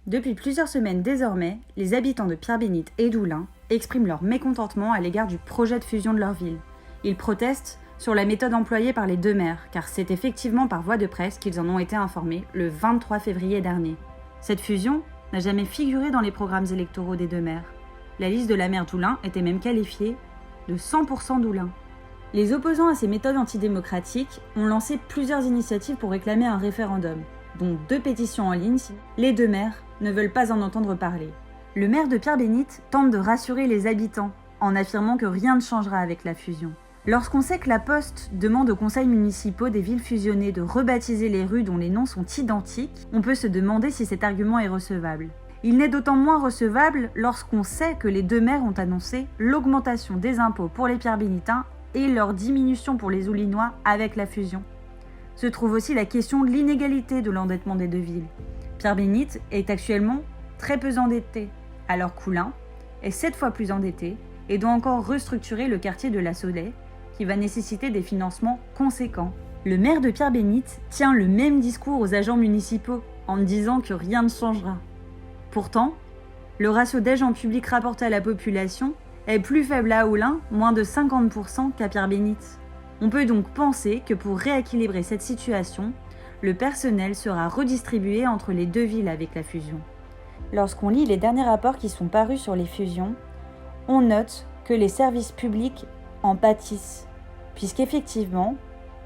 Depuis plusieurs semaines désormais, les habitants de Pierre-Bénite et d'Oulin expriment leur mécontentement à l'égard du projet de fusion de leur ville. Ils protestent sur la méthode employée par les deux maires, car c'est effectivement par voie de presse qu'ils en ont été informés le 23 février dernier. Cette fusion n'a jamais figuré dans les programmes électoraux des deux maires. La liste de la maire d'Oulin était même qualifiée de 100% d'Oulin. Les opposants à ces méthodes antidémocratiques ont lancé plusieurs initiatives pour réclamer un référendum, dont 2 pétitions en ligne. Les deux maires ne veulent pas en entendre parler. Le maire de Pierre-Bénite tente de rassurer les habitants en affirmant que rien ne changera avec la fusion. Lorsqu'on sait que la Poste demande aux conseils municipaux des villes fusionnées de rebaptiser les rues dont les noms sont identiques, on peut se demander si cet argument est recevable. Il n'est d'autant moins recevable lorsqu'on sait que les deux maires ont annoncé l'augmentation des impôts pour les Pierre-Bénitains et leur diminution pour les Oulinois avec la fusion. Se trouve aussi la question de l'inégalité de l'endettement des deux villes. Pierre-Bénite est actuellement très peu endetté, alors qu'Oulin est 7 fois plus endetté et doit encore restructurer le quartier de la Saulée, qui va nécessiter des financements conséquents. Le maire de Pierre-Bénite tient le même discours aux agents municipaux en disant que rien ne changera. Pourtant, le ratio d'agents publics rapporté à la population est plus faible à Oulin, moins de 50% qu'à Pierre-Bénite. On peut donc penser que pour rééquilibrer cette situation, le personnel sera redistribué entre les deux villes avec la fusion. Lorsqu'on lit les derniers rapports qui sont parus sur les fusions, on note que les services publics en pâtissent, puisqu'effectivement,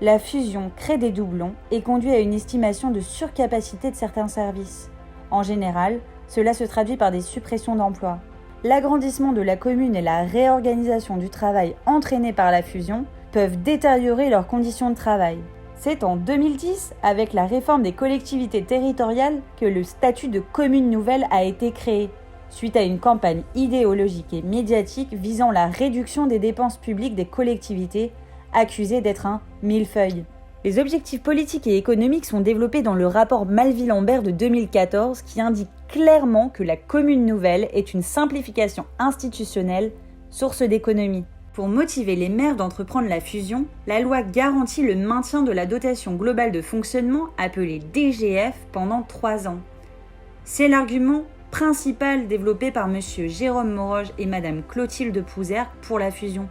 la fusion crée des doublons et conduit à une estimation de surcapacité de certains services. En général, cela se traduit par des suppressions d'emplois. L'agrandissement de la commune et la réorganisation du travail entraînés par la fusion peuvent détériorer leurs conditions de travail. C'est en 2010, avec la réforme des collectivités territoriales, que le statut de commune nouvelle a été créé, suite à une campagne idéologique et médiatique visant la réduction des dépenses publiques des collectivités, accusées d'être un millefeuille. Les objectifs politiques et économiques sont développés dans le rapport Malvy-Lambert de 2014 qui indique clairement que la commune nouvelle est une simplification institutionnelle, source d'économie. Pour motiver les maires d'entreprendre la fusion, la loi garantit le maintien de la dotation globale de fonctionnement, appelée DGF, pendant 3 ans. C'est l'argument principal développé par M. Jérôme Moroge et Mme Clotilde Pouzère pour la fusion.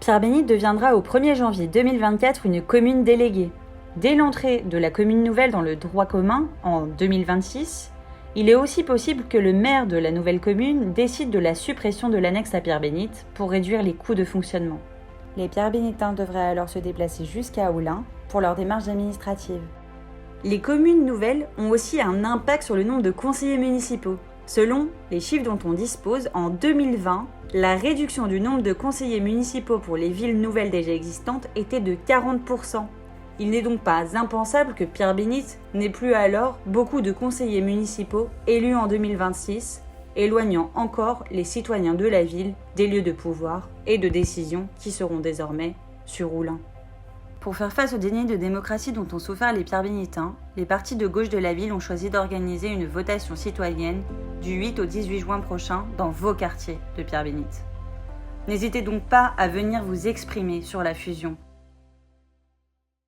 Pierre-Bénite deviendra au 1er janvier 2024 une commune déléguée. Dès l'entrée de la commune nouvelle dans le droit commun, en 2026, il est aussi possible que le maire de la nouvelle commune décide de la suppression de l'annexe à Pierre-Bénite pour réduire les coûts de fonctionnement. Les Pierre-Bénitains devraient alors se déplacer jusqu'à Oulin pour leurs démarches administratives. Les communes nouvelles ont aussi un impact sur le nombre de conseillers municipaux. Selon les chiffres dont on dispose, en 2020, la réduction du nombre de conseillers municipaux pour les villes nouvelles déjà existantes était de 40%. Il n'est donc pas impensable que Pierre-Bénite n'ait plus alors beaucoup de conseillers municipaux élus en 2026, éloignant encore les citoyens de la ville des lieux de pouvoir et de décision qui seront désormais sur Oulin. Pour faire face au déni de démocratie dont ont souffert les Pierre-Bénitains, les partis de gauche de la ville ont choisi d'organiser une votation citoyenne du 8 au 18 juin prochain dans vos quartiers de Pierre-Bénite. N'hésitez donc pas à venir vous exprimer sur la fusion.